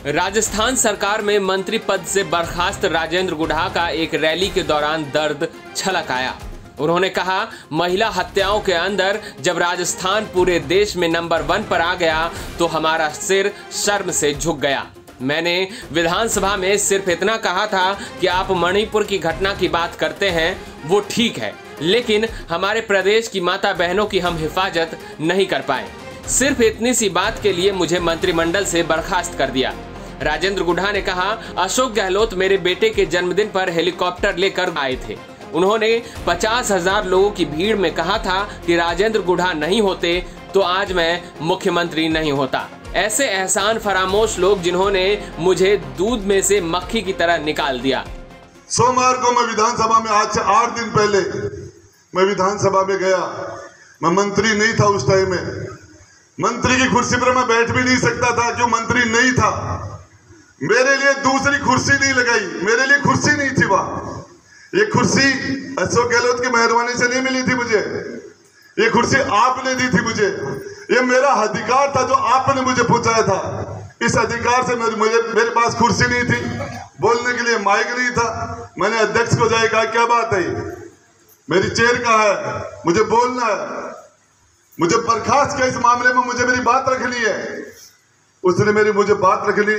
राजस्थान सरकार में मंत्री पद से बर्खास्त राजेंद्र गुढ़ा का एक रैली के दौरान दर्द छलक आया। उन्होंने कहा, महिला हत्याओं के अंदर जब राजस्थान पूरे देश में नंबर 1 पर आ गया तो हमारा सिर शर्म से झुक गया। मैंने विधानसभा में सिर्फ इतना कहा था कि आप मणिपुर की घटना की बात करते हैं, वो ठीक है, लेकिन हमारे प्रदेश की माता बहनों की हम हिफाजत नहीं कर पाए। सिर्फ इतनी सी बात के लिए मुझे मंत्रिमंडल से बर्खास्त कर दिया। राजेंद्र गुढ़ा ने कहा, अशोक गहलोत मेरे बेटे के जन्मदिन पर हेलीकॉप्टर लेकर आए थे। उन्होंने 50,000 लोगों की भीड़ में कहा था कि राजेंद्र गुढ़ा नहीं होते तो आज मैं मुख्यमंत्री नहीं होता। ऐसे एहसान फरामोश लोग जिन्होंने मुझे दूध में से मक्खी की तरह निकाल दिया। सोमवार को मैं विधानसभा में, आज से 8 दिन पहले मैं विधानसभा में गया। मैं मंत्री नहीं था उस टाइम में, मंत्री की कुर्सी पर मैं बैठ भी नहीं सकता था, क्यों मंत्री नहीं था। मेरे लिए दूसरी कुर्सी नहीं लगाई, मेरे लिए कुर्सी नहीं थी वहां। ये कुर्सी अशोक गहलोत की मेहरबानी से नहीं मिली थी मुझे, ये कुर्सी आपने दी थी मुझे। ये मेरा अधिकार था जो आपने मुझे पहुंचाया था। इस अधिकार से मेरे पास कुर्सी नहीं थी, बोलने के लिए माइक नहीं था। मैंने अध्यक्ष को जाके कहा, क्या बात है, मेरी चेयर कहाँ है, मुझे बोलना है, मुझे बर्खास्त के इस मामले में मुझे मेरी बात रखनी है। उसने मुझे बात रखनी,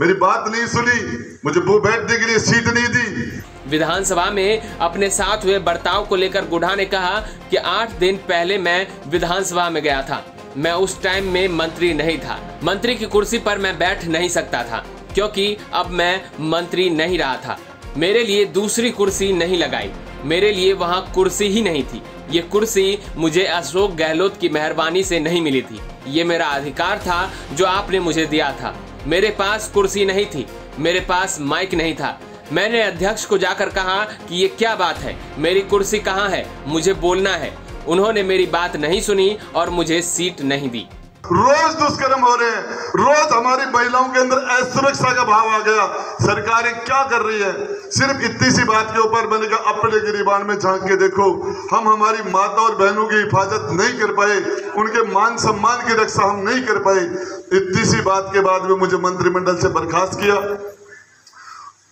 मेरी बात नहीं सुनी, मुझे वो बैठने के लिए सीट नहीं दी। विधानसभा में अपने साथ हुए बर्ताव को लेकर गुढ़ा ने कहा कि 8 दिन पहले मैं विधानसभा में गया था। मैं उस टाइम में मंत्री नहीं था, मंत्री की कुर्सी पर मैं बैठ नहीं सकता था, क्योंकि अब मैं मंत्री नहीं रहा था। मेरे लिए दूसरी कुर्सी नहीं लगाई, मेरे लिए वहां कुर्सी ही नहीं थी। ये कुर्सी मुझे अशोक गहलोत की मेहरबानी से नहीं मिली थी, ये मेरा अधिकार था जो आपने मुझे दिया था। मेरे पास कुर्सी नहीं थी, मेरे पास माइक नहीं था। मैंने अध्यक्ष को जाकर कहा कि ये क्या बात है, मेरी कुर्सी कहाँ है, मुझे बोलना है। उन्होंने मेरी बात नहीं सुनी और मुझे सीट नहीं दी। रोज दुष्कर्म हो रहे हैं, रोज हमारी महिलाओं के अंदर असुरक्षा का भाव आ गया। सरकारें क्या कर रही है? सिर्फ इतनी सी बात के ऊपर मैंने कहा, अपने गिरीबान में झांक के देखो, हम हमारी माता और बहनों की हिफाजत नहीं कर पाए, उनके मान सम्मान की रक्षा हम नहीं कर पाए। इतनी सी बात के बाद में मुझे मंत्रिमंडल से बर्खास्त किया।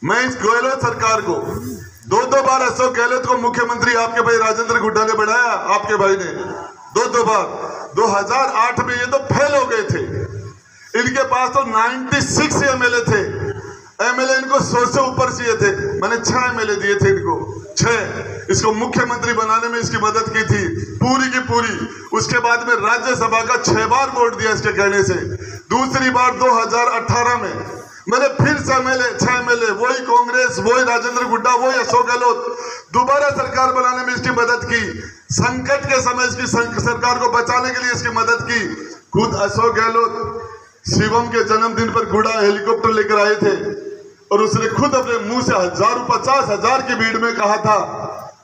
मैं इस गहलोत सरकार को 2 बार अशोक गहलोत को मुख्यमंत्री आपके भाई राजेंद्र गुढ़ा ने बनाया, आपके भाई ने 2 बार। 2008 में ये तो फेल हो गए थे, इनके पास तो 96 एमएलए थे। एमएलए इनको 100 से ऊपर चाहिए थे, मैंने 6 एमएलए दिए थे इनको, 6। इसको मुख्यमंत्री बनाने में इसकी मदद की थी पूरी की पूरी। उसके बाद में राज्यसभा का 6 बार वोट दिया इसके कहने से। दूसरी बार 2018 में मैंने फिर से 6 एमएलए, वही कांग्रेस, वही राजेंद्र गुढ़ा, वही अशोक गहलोत, दोबारा सरकार बनाने में इसकी मदद की। संकट के समय इसकी सरकार को बचाने के लिए इसकी मदद की। खुद अशोक गहलोत शिवम के जन्मदिन पर गुढ़ा हेलीकॉप्टर लेकर आए थे और उसने खुद अपने मुंह से 50,000 की भीड़ में कहा था,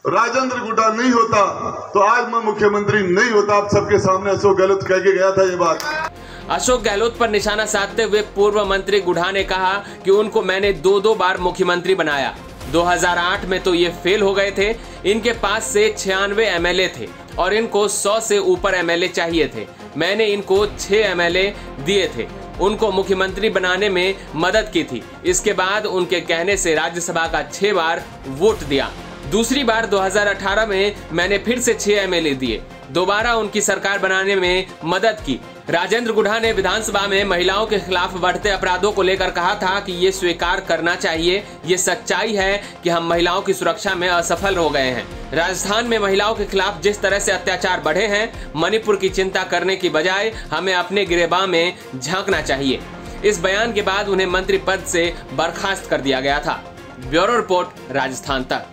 राजेंद्र गुढ़ा नहीं होता तो आज मैं मुख्यमंत्री नहीं होता। आप सबके सामने अशोक गहलोत कह के गया था ये बात। अशोक गहलोत पर निशाना साधते हुए पूर्व मंत्री गुढ़ा ने कहा कि उनको मैंने 2 बार मुख्यमंत्री बनाया। 2008 में तो ये फेल हो गए थे। इनके पास से 96 एमएलए थे और इनको 100 से ऊपर एमएलए चाहिए थे। मैंने इनको 6 एमएलए दिए थे, उनको मुख्यमंत्री बनाने में मदद की थी। इसके बाद उनके कहने से राज्यसभा का 6 बार वोट दिया। दूसरी बार 2018 में मैंने फिर से 6 एमएलए दिए, दोबारा उनकी सरकार बनाने में मदद की। राजेंद्र गुढ़ा ने विधानसभा में महिलाओं के खिलाफ बढ़ते अपराधों को लेकर कहा था कि ये स्वीकार करना चाहिए, ये सच्चाई है कि हम महिलाओं की सुरक्षा में असफल हो गए हैं। राजस्थान में महिलाओं के खिलाफ जिस तरह से अत्याचार बढ़े हैं, मणिपुर की चिंता करने की बजाय हमें अपने गिरेबान में झांकना चाहिए। इस बयान के बाद उन्हें मंत्री पद से बर्खास्त कर दिया गया था। ब्यूरो रिपोर्ट, राजस्थान तक।